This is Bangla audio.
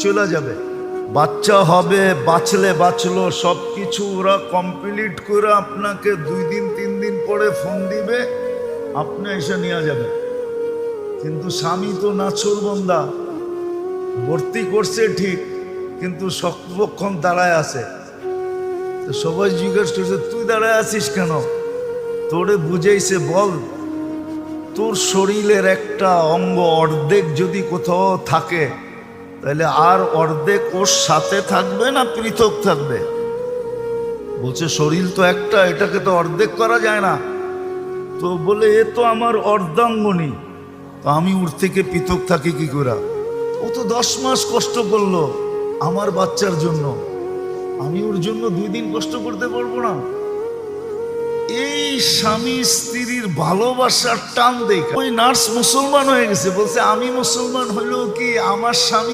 চলে যাবে, বাচ্চা হবে, বাঁচলে বাঁচলো, সব কিছু ওরা কমপ্লিট করে আপনাকে 2 দিন 3 দিন পরে ফোন দিবে, আপনি এসে নিয়ে যাবে। কিন্তু স্বামী তো নাছোড়বান্দা, ভর্তি করছে ঠিক, কিন্তু সর্বক্ষণ দাঁড়ায় আছে। তো সবাই জিজ্ঞেস করছে তুই দাঁড়ায় আছিস কেন? তোরে বুঝাইছে, বল তোর শরীরের একটা অঙ্গ অর্ধেক যদি কোথাও থাকে তাহলে আর অর্ধেক ওর সাথে থাকবে না পৃথক থাকবে? বলছে শরীর তো একটা, এটাকে তো অর্ধেক করা যায় না। তো বলে এ তো আমার অর্ধাঙ্গনী, তো আমি ওর থেকে পৃথক থাকি কি করে? ও তো 10 মাস কষ্ট করলো আমার বাচ্চার জন্য, আমি ওর জন্য 2 দিন কষ্ট করতে পারবো না? এই স্বামী স্ত্রীর ভালোবাসার টান দেখে ওই নার্স মুসলমান হয়ে গেছে। বলছে আমি মুসলমান হইলেও কি আমার স্বামী